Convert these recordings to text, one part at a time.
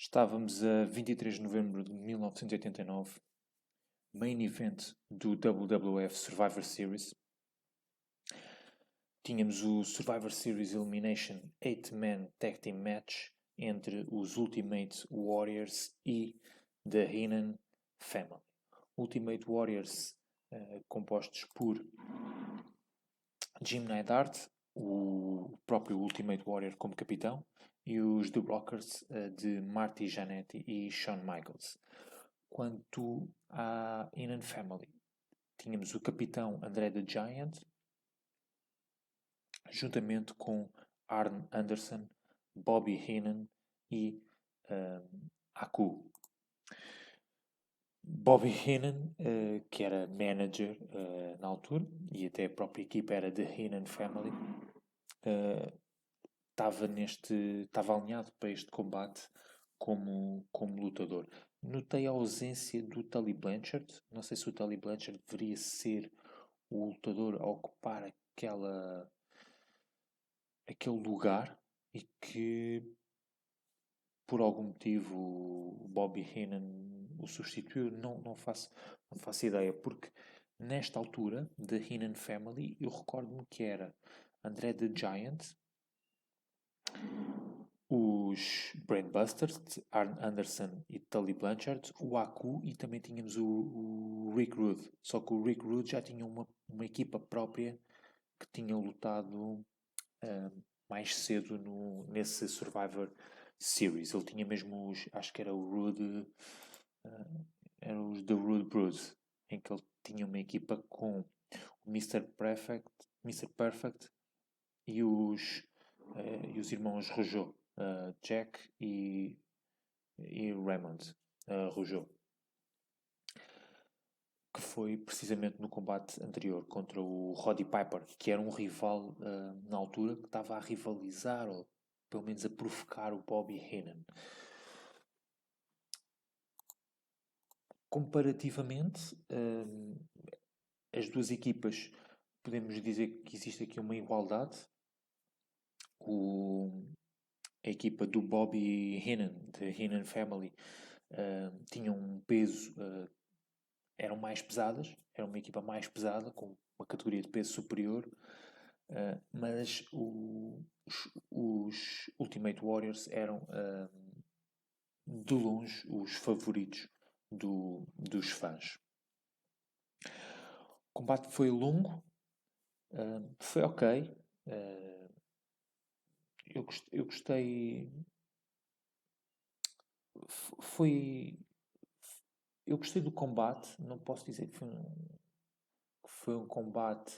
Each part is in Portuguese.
Estávamos a 23 de novembro de 1989, main event do WWF Survivor Series. Tínhamos o Survivor Series Elimination 8-Man Tag Team Match entre os Ultimate Warriors e The Heenan Family. Ultimate Warriors compostos por Jim Neidhart, o próprio Ultimate Warrior como capitão, e os The Rockers de Marty Jannetty e Shawn Michaels. Quanto à Heenan Family, tínhamos o capitão André the Giant, juntamente com Arn Anderson, Bobby Heenan e Haku. Bobby Heenan, que era manager na altura, e até a própria equipa era The Heenan Family, estava alinhado para este combate como lutador. Notei a ausência do Tully Blanchard. Não sei se o Tully Blanchard deveria ser o lutador a ocupar aquele lugar e que por algum motivo o Bobby Heenan o substituiu. Não faço ideia, porque nesta altura da Heenan Family eu recordo-me que era André the Giant, os Brainbusters, Arn Anderson e Tully Blanchard, o Haku e também tínhamos o Rick Rude. Só que o Rick Rude já tinha uma equipa própria que tinha lutado mais cedo nesse Survivor Series. Ele tinha mesmo acho que era o Rude, eram os The Rude Brood, em que ele tinha uma equipa com o Mr. Perfect e os irmãos Rougeau. Jack e Raymond Rougeau, que foi precisamente no combate anterior contra o Roddy Piper, que era um rival na altura, que estava a rivalizar, ou pelo menos a provocar o Bobby Heenan. Comparativamente, as duas equipas, podemos dizer que existe aqui uma igualdade. A equipa do Bobby Heenan, da Heenan Family, tinham um peso, eram mais pesadas, era uma equipa mais pesada, com uma categoria de peso superior, mas os Ultimate Warriors eram de longe os favoritos dos fãs. O combate foi longo, foi ok. Eu gostei. Foi. Eu gostei do combate. Não posso dizer que foi um combate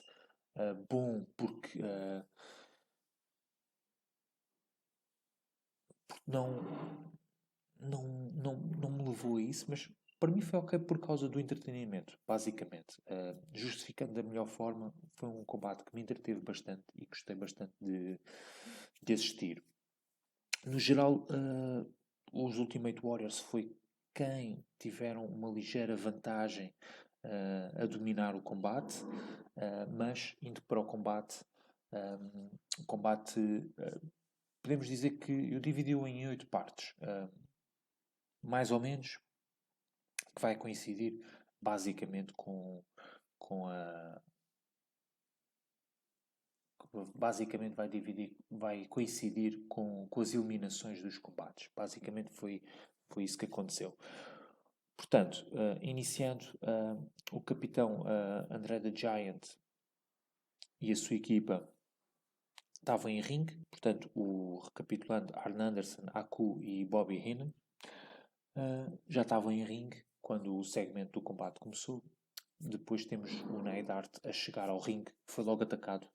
bom, porque não me levou a isso, mas para mim foi ok por causa do entretenimento, basicamente. Justificando da melhor forma, foi um combate que me entreteve bastante e gostei bastante de assistir. No geral, os Ultimate Warriors foi quem tiveram uma ligeira vantagem a dominar o combate, mas indo para o combate, podemos dizer que eu dividi-o em 8 partes, mais ou menos, que vai coincidir basicamente com a. Basicamente vai coincidir com as eliminações dos combates. Basicamente foi isso que aconteceu. Portanto, iniciando, o capitão André the Giant e a sua equipa estavam em ringue. Portanto, recapitulando, Arn Anderson, Haku e Bobby Heenan já estavam em ringue quando o segmento do combate começou. Depois temos o Neidhart a chegar ao ringue, que foi logo atacado.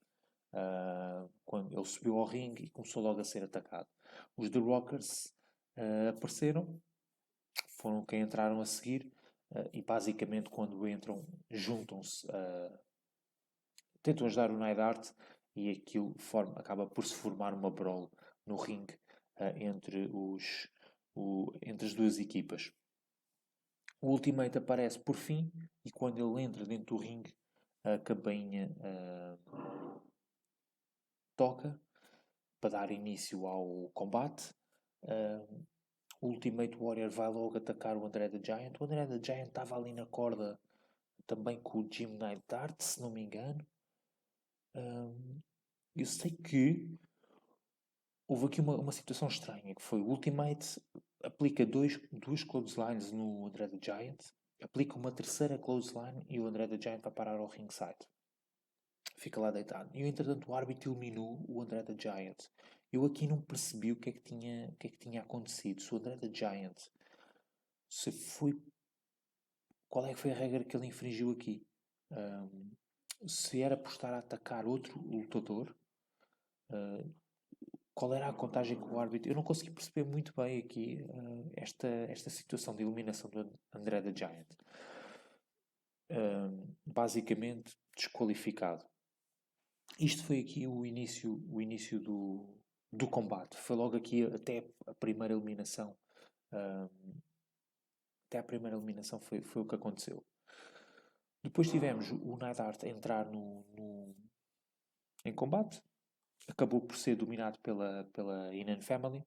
Quando ele subiu ao ringue e começou logo a ser atacado. Os The Rockers apareceram, foram quem entraram a seguir, e basicamente quando entram, juntam-se, tentam ajudar o Neidhart e aquilo acaba por se formar uma brawl no ringue entre as duas equipas. O Ultimate aparece por fim e quando ele entra dentro do ringue, a campainha toca para dar início ao combate. o Ultimate Warrior vai logo atacar o André the Giant. O André the Giant estava ali na corda também com o Jim Neidhart, se não me engano. Eu sei que houve aqui uma situação estranha, que foi o Ultimate aplica duas clotheslines no André the Giant, aplica uma terceira clothesline e o André the Giant vai parar ao ringside. Fica lá deitado. E, entretanto, o árbitro eliminou o André the Giant. Eu aqui não percebi o que é que tinha acontecido. Se o André the Giant se foi... Qual é que foi a regra que ele infringiu aqui? Se era por estar a atacar outro lutador, qual era a contagem que o árbitro... Eu não consegui perceber muito bem aqui esta situação de eliminação do André the Giant. Basicamente desqualificado. Isto foi aqui o início do combate. Foi logo aqui até a primeira eliminação. Até a primeira eliminação foi o que aconteceu. Depois tivemos o Neidhart a entrar em combate. Acabou por ser dominado pela Inan Family.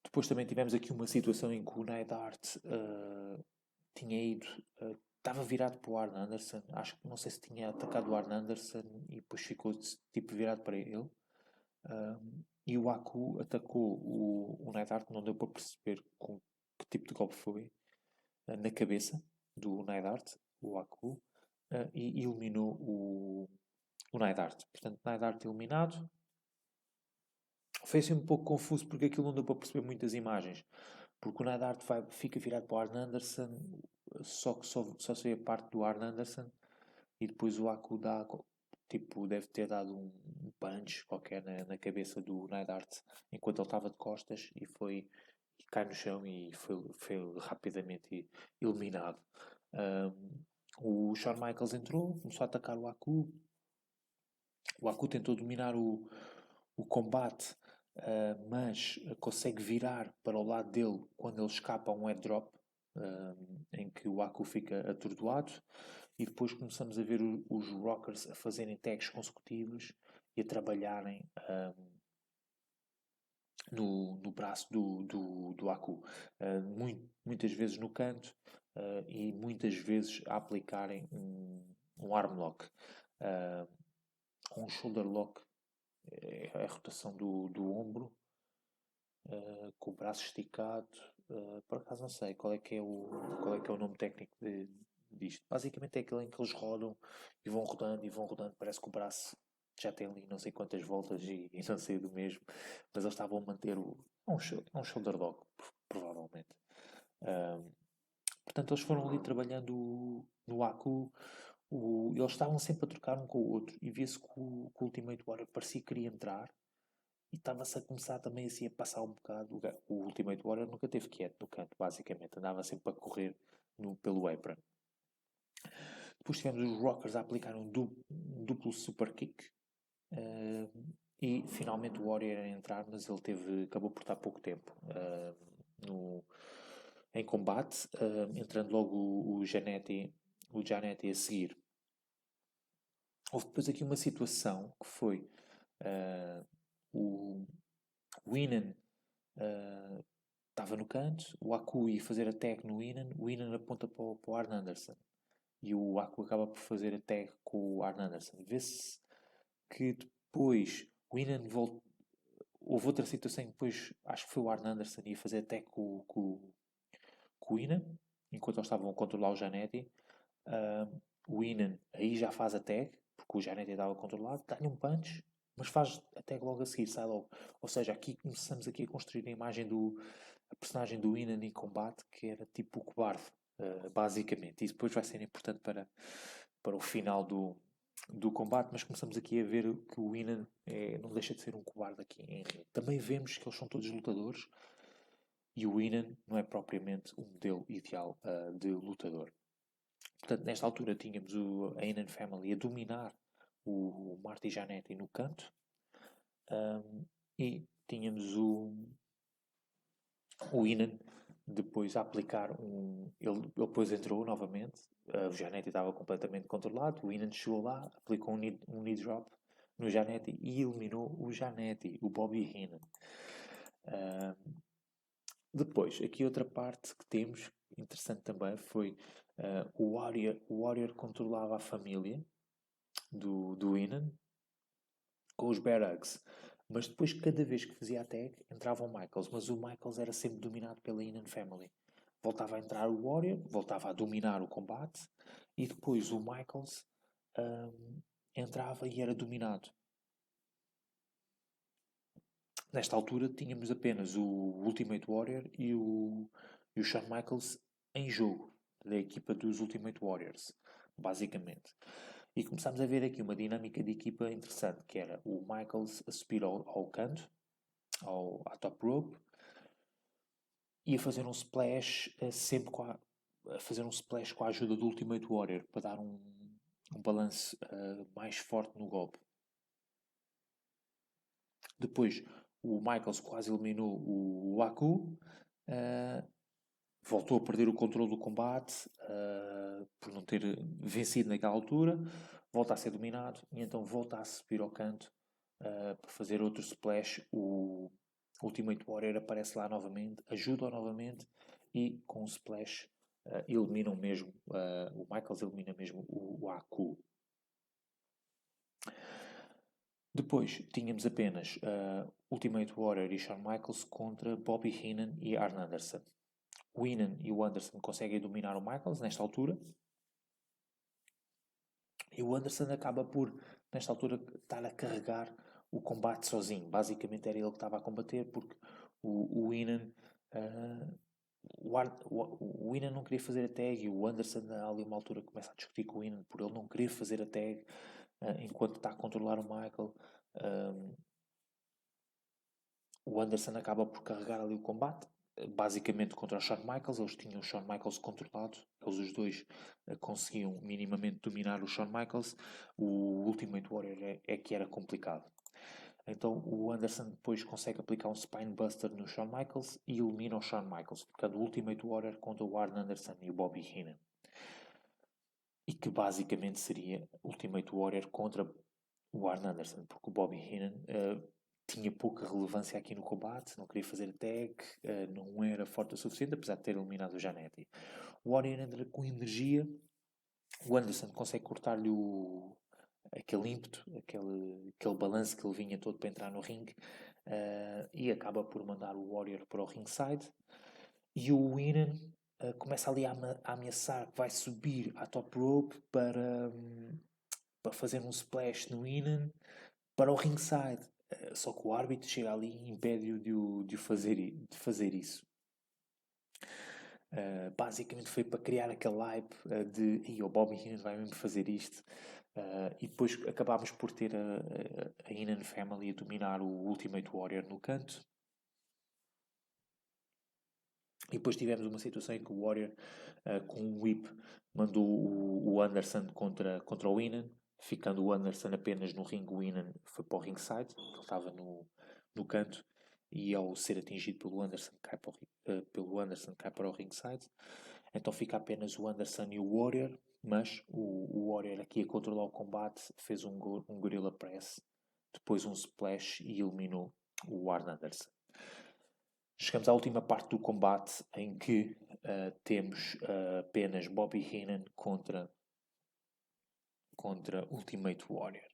Depois também tivemos aqui uma situação em que o Neidhart tinha ido... estava virado para o Arn Anderson. Acho que não sei se tinha atacado o Arn Anderson e depois ficou tipo virado para ele. E o Haku atacou o Neidhart, não deu para perceber com que tipo de golpe foi, na cabeça do Neidhart, o Haku, e eliminou o Neidhart. Portanto, Neidhart eliminado. Foi assim um pouco confuso porque aquilo não deu para perceber muitas imagens. Porque o Neidhart fica virado para o Arn Anderson, só que só se vê a parte do Arn Anderson, e depois o Haku dá, tipo, deve ter dado um punch qualquer na cabeça do Neidhart enquanto ele estava de costas e cai no chão e foi rapidamente eliminado. O Shawn Michaels entrou, começou a atacar o Haku. O Haku tentou dominar o combate, mas consegue virar para o lado dele quando ele escapa a um head drop, em que o Haku fica atordoado. E depois começamos a ver os Rockers a fazerem tags consecutivos e a trabalharem no braço do Haku. Muitas vezes no canto e muitas vezes a aplicarem um arm lock. Um shoulder lock é a rotação do ombro com o braço esticado. Por acaso não sei qual é que é o nome técnico disto. Basicamente é aquele em que eles rodam e vão rodando, parece que o braço já tem ali não sei quantas voltas e não sei do mesmo, mas eles estavam a manter um shoulder lock, provavelmente. Portanto, eles foram ali trabalhando no Haku. Eles estavam sempre a trocar um com o outro e via-se que o Ultimate Warrior parecia que queria entrar e estava-se a começar também assim a passar um bocado. O Ultimate Warrior nunca teve quieto no canto, basicamente, andava sempre a correr pelo apron. Depois tivemos os Rockers a aplicar um duplo super kick e finalmente o Warrior a entrar, mas ele acabou por estar pouco tempo em combate, entrando logo o Jannetty a seguir. Houve depois aqui uma situação que foi o Inan estava no canto, o Haku ia fazer a tag no Inan, o Inan aponta para o Arn Anderson e o Haku acaba por fazer a tag com o Arn Anderson. Vê-se que depois o Inan volta. Houve outra situação em que depois acho que foi o Arn Anderson ia fazer a tag com o Inan, enquanto eles estavam a controlar o Jannetty. O Inan aí já faz a tag, porque o Jannetty estava controlado, dá-lhe um punch, mas faz a tag logo a seguir, sai logo. Ou seja, aqui começamos aqui a construir a imagem a personagem do Inan em combate, que era tipo o cobarde, basicamente. Isso depois vai ser importante para o final do combate, mas começamos aqui a ver que o Inan não deixa de ser um cobarde aqui em ringue. Também vemos que eles são todos lutadores e o Inan não é propriamente um modelo ideal de lutador. Portanto, nesta altura tínhamos a Inan Family a dominar o Marty Jannetty no canto e tínhamos o Inan depois a aplicar ele depois entrou novamente, o Jannetty estava completamente controlado, o Inan chegou lá, aplicou um knee drop no Jannetty e eliminou o Jannetty, o Bobby Heenan. Depois, aqui outra parte que temos, interessante também, foi o Warrior controlava a família do Inan com os Bear Hugs. Mas depois, cada vez que fazia a tag, entrava o Michaels. Mas o Michaels era sempre dominado pela Inan Family. Voltava a entrar o Warrior, voltava a dominar o combate. E depois o Michaels entrava e era dominado. Nesta altura tínhamos apenas o Ultimate Warrior e o Shawn Michaels em jogo, da equipa dos Ultimate Warriors, basicamente. E começámos a ver aqui uma dinâmica de equipa interessante, que era o Michaels a subir ao canto, à top rope, e a fazer um splash sempre a fazer um splash com a ajuda do Ultimate Warrior, para dar um balanço mais forte no golpe. Depois, o Michaels quase eliminou o Aku, voltou a perder o controle do combate por não ter vencido naquela altura, volta a ser dominado e então volta a subir ao canto para fazer outro splash. O Ultimate Warrior aparece lá novamente, ajuda-o novamente e com um splash eliminam mesmo, o Michaels elimina mesmo o Aku. Depois tínhamos apenas Ultimate Warrior e Shawn Michaels contra Bobby Heenan e Arn Anderson. O Heenan e o Anderson conseguem dominar o Michaels nesta altura. E o Anderson acaba por, nesta altura, estar a carregar o combate sozinho. Basicamente era ele que estava a combater, porque o Heenan... o Heenan não queria fazer a tag e o Anderson, ali uma altura, começa a discutir com o Heenan por ele não querer fazer a tag enquanto está a controlar o Michael. O Anderson acaba por carregar ali o combate, basicamente contra o Shawn Michaels. Eles tinham o Shawn Michaels controlado, eles os dois conseguiam minimamente dominar o Shawn Michaels. O Ultimate Warrior é que era complicado. Então o Anderson depois consegue aplicar um Spinebuster no Shawn Michaels e elimina o Shawn Michaels, ficando o Ultimate Warrior contra o Arn Anderson e o Bobby Heenan. E que basicamente seria Ultimate Warrior contra o Arn Anderson, porque o Bobby Heenan tinha pouca relevância aqui no combate, não queria fazer tag, não era forte o suficiente, apesar de ter eliminado o Jannetty. O Warrior entra com energia, o Anderson consegue cortar-lhe aquele ímpeto, aquele balanço que ele vinha todo para entrar no ringue, e acaba por mandar o Warrior para o ringside. E o Heenan começa ali a ameaçar que vai subir à top rope para fazer um splash no Heenan para o ringside. Só que o árbitro chega ali e impede-o de fazer isso. Basicamente foi para criar aquele hype de o Bobby Heenan vai mesmo fazer isto. E depois acabámos por ter a Heenan Family a dominar o Ultimate Warrior no canto. E depois tivemos uma situação em que o Warrior, com um whip, mandou o Anderson contra o Heenan, ficando o Anderson apenas no ringue. O Heenan foi para o ringside, ele estava no canto, e ao ser atingido pelo Anderson cai para o ringside. Então fica apenas o Anderson e o Warrior, mas o Warrior aqui a controlar o combate fez um Gorilla Press, depois um Splash e eliminou o Arn Anderson. Chegamos à última parte do combate em que temos apenas Bobby Heenan contra Ultimate Warrior.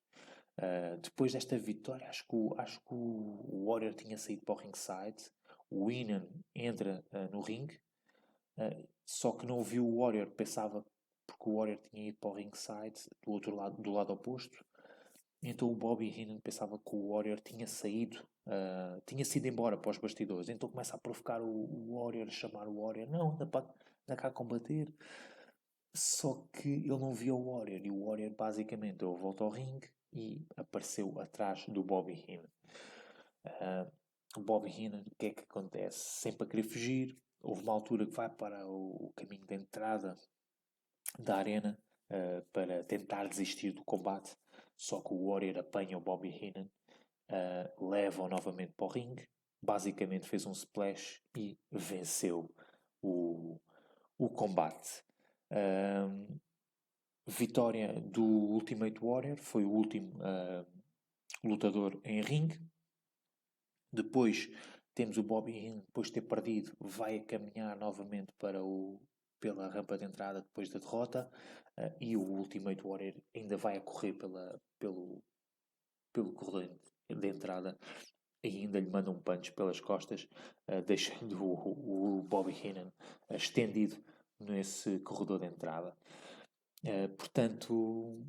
Depois desta vitória, acho que o Warrior tinha saído para o ringside. O Heenan entra no ringue, só que não viu o Warrior, pensava porque o Warrior tinha ido para o ringside do outro lado, do lado oposto. Então o Bobby Heenan pensava que o Warrior tinha saído, tinha sido embora para os bastidores. Então começa a provocar o Warrior, a chamar o Warrior, não, anda cá a combater. Só que ele não via o Warrior, e o Warrior basicamente deu a volta ao ringue e apareceu atrás do Bobby Heenan. O Bobby Heenan, o que é que acontece? Sempre a querer fugir. Houve uma altura que vai para o caminho de entrada da arena para tentar desistir do combate. Só que o Warrior apanha o Bobby Heenan, leva-o novamente para o ringue, basicamente fez um splash e venceu o combate. Vitória do Ultimate Warrior, foi o último lutador em ringue. Depois temos o Bobby Heenan, depois de ter perdido, vai caminhar novamente pela rampa de entrada depois da derrota, e o Ultimate Warrior ainda vai a correr pelo corredor de entrada e ainda lhe manda um punch pelas costas, deixando o Bobby Heenan estendido nesse corredor de entrada. Portanto,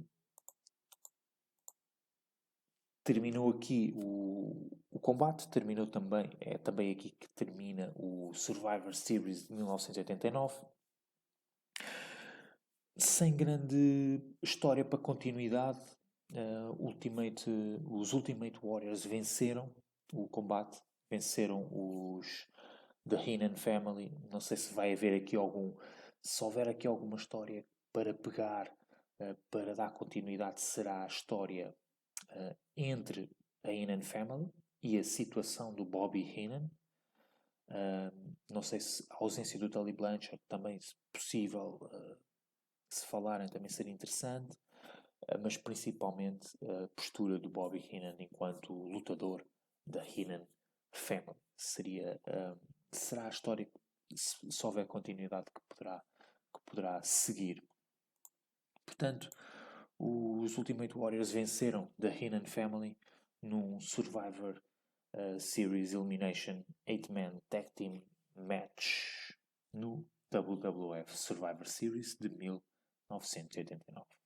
terminou aqui o combate, terminou também, é também aqui que termina o Survivor Series de 1989. Sem grande história para continuidade, os Ultimate Warriors venceram o combate, venceram os The Heenan Family. Não sei se vai haver aqui se houver aqui alguma história para pegar, para dar continuidade, será a história entre a Heenan Family e a situação do Bobby Heenan. Não sei se a ausência do Tully Blanchard também, se possível, se falarem, também seria interessante, mas principalmente a postura do Bobby Heenan enquanto lutador da Heenan Family. Será a história, se houver continuidade, que poderá seguir. Portanto, os Ultimate Warriors venceram da Heenan Family num Survivor Series Elimination 8-Man Tag Team Match no WWF Survivor Series de 1989.